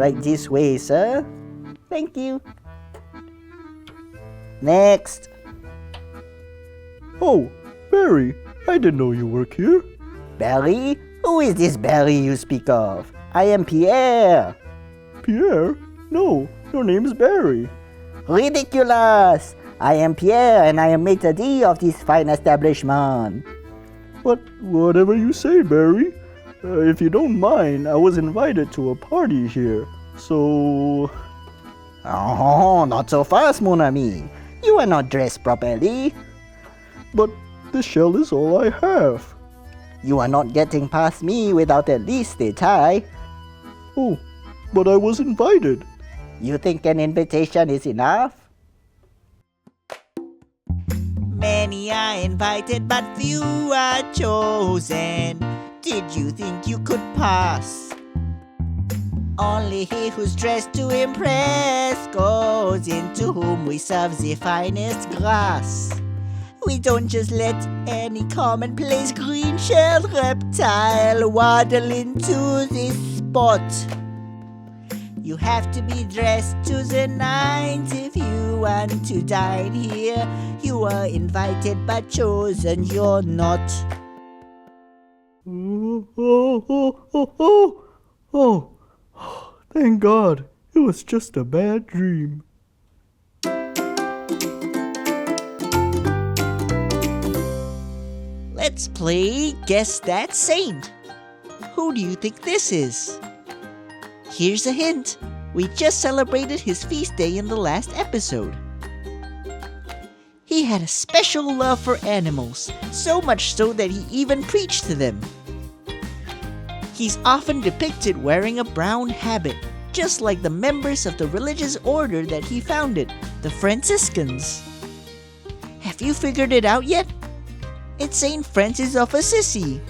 Right this way, sir. Thank you. Next. Oh, Barry, I didn't know you work here. Barry? Who is this Barry you speak of? I am Pierre. Pierre? No, your name's Barry. Ridiculous! I am Pierre and I am maitre d' of this fine establishment. But whatever you say, Barry. If you don't mind, I was invited to a party here, so... Oh, not so fast, mon ami. You are not dressed properly. But this shell is all I have. You are not getting past me without at least a tie. Oh, but I was invited. You think an invitation is enough? Many are invited, but few are chosen. Did you think you could pass? Only he who's dressed to impress goes, into whom we serve the finest grass. We don't just let any commonplace green-shelled reptile waddle into this spot. You have to be dressed to the nines if you want to dine here. You are invited but chosen, you're not. Oh, thank God. It was just a bad dream. Let's play Guess That Saint. Who do you think this is? Here's a hint. We just celebrated his feast day in the last episode. He had a special love for animals, so much so that he even preached to them. He's often depicted wearing a brown habit, just like the members of the religious order that he founded, the Franciscans. Have you figured it out yet? It's Saint Francis of Assisi.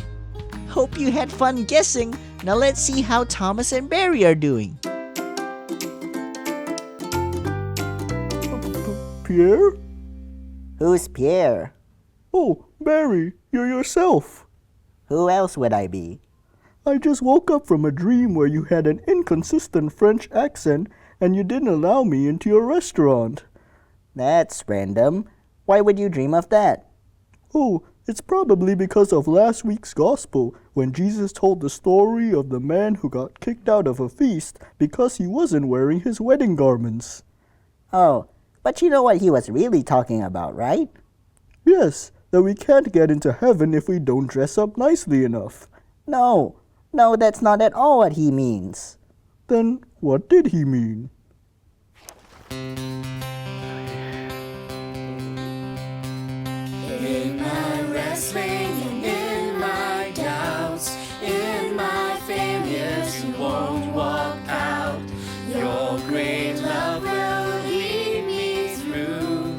Hope you had fun guessing. Now let's see how Thomas and Barry are doing. Pierre? Who's Pierre? Oh, Barry, you're yourself. Who else would I be? I just woke up from a dream where you had an inconsistent French accent and you didn't allow me into your restaurant. That's random. Why would you dream of that? Oh, it's probably because of last week's gospel when Jesus told the story of the man who got kicked out of a feast because he wasn't wearing his wedding garments. Oh, but you know what he was really talking about, right? Yes, that we can't get into heaven if we don't dress up nicely enough. No, that's not at all what he means. Then what did he mean? In my wrestling and in my doubts, in my failures, you won't walk out. Your great love will lead me through.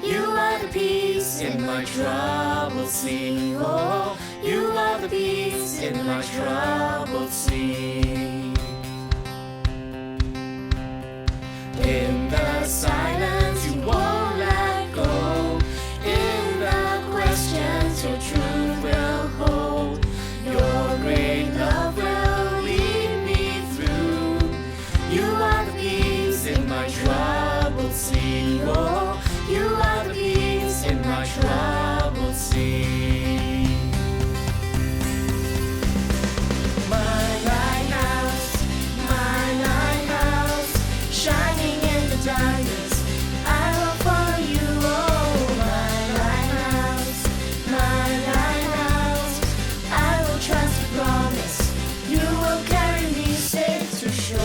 You are the peace in my troubled sea. Oh, you are the peace in my troubled sea. In the silence, you won't let go. In the questions, your truth will hold. Your great love will lead me through. You are the peace in my troubled sea. Oh, you are the peace in my troubled sea. My lighthouse, shining in the darkness, I will follow you. Oh, my lighthouse, I will trust the promise. You will carry me safe to shore,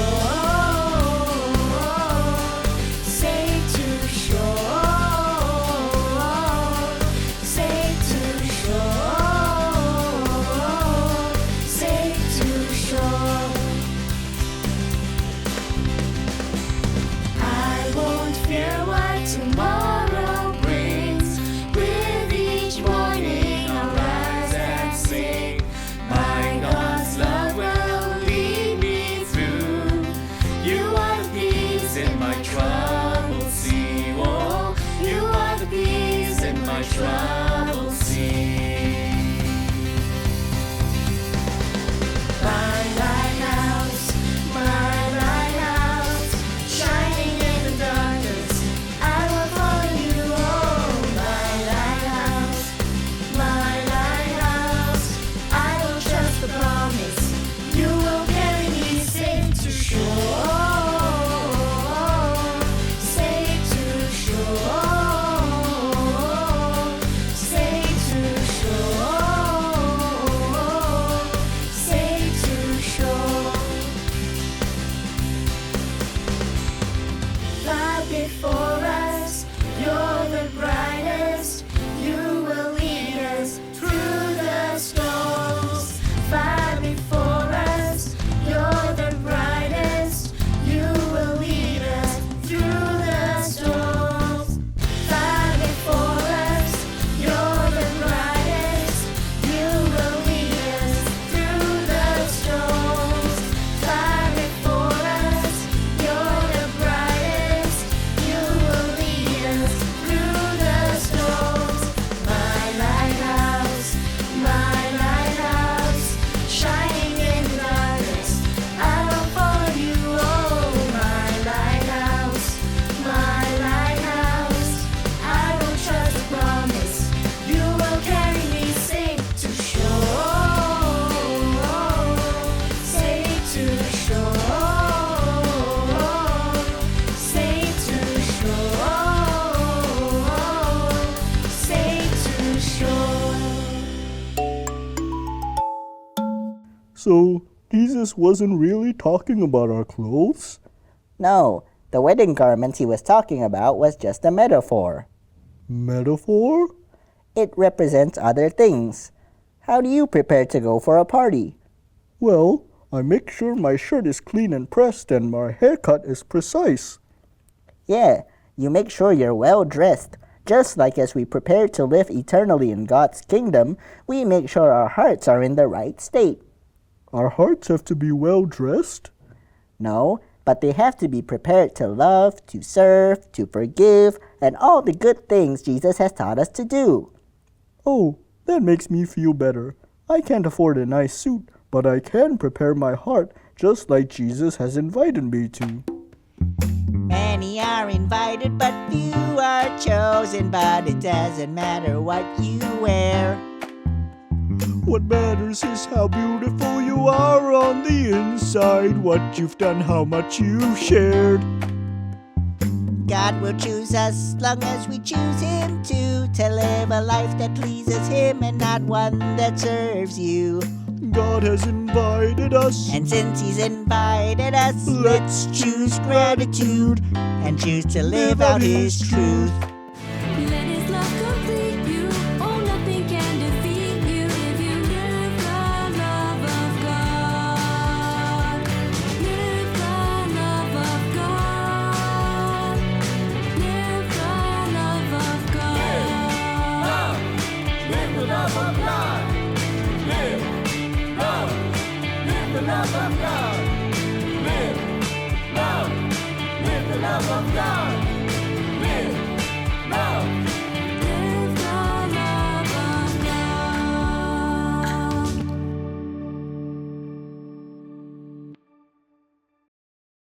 safe to shore. So, Jesus wasn't really talking about our clothes? No, the wedding garment he was talking about was just a metaphor. Metaphor? It represents other things. How do you prepare to go for a party? Well, I make sure my shirt is clean and pressed and my haircut is precise. Yeah, you make sure you're well dressed. Just like as we prepare to live eternally in God's kingdom, we make sure our hearts are in the right state. Our hearts have to be well dressed? No, but they have to be prepared to love, to serve, to forgive, and all the good things Jesus has taught us to do. Oh, that makes me feel better. I can't afford a nice suit, but I can prepare my heart just like Jesus has invited me to. Many are invited, but few are chosen. But it doesn't matter what you wear. What matters is how beautiful you are on the inside, what you've done, how much you've shared. God will choose us long as we choose Him to live a life that pleases Him and not one that serves you. God has invited us, And since He's invited us, let's choose gratitude and choose to live out His truth. Let His love complete you. Oh, nothing can defeat you if you live the love of God. Live the love of God. Live the love of God. Live the love of God. Live love. Live the love of God. Live love. Live the love of God.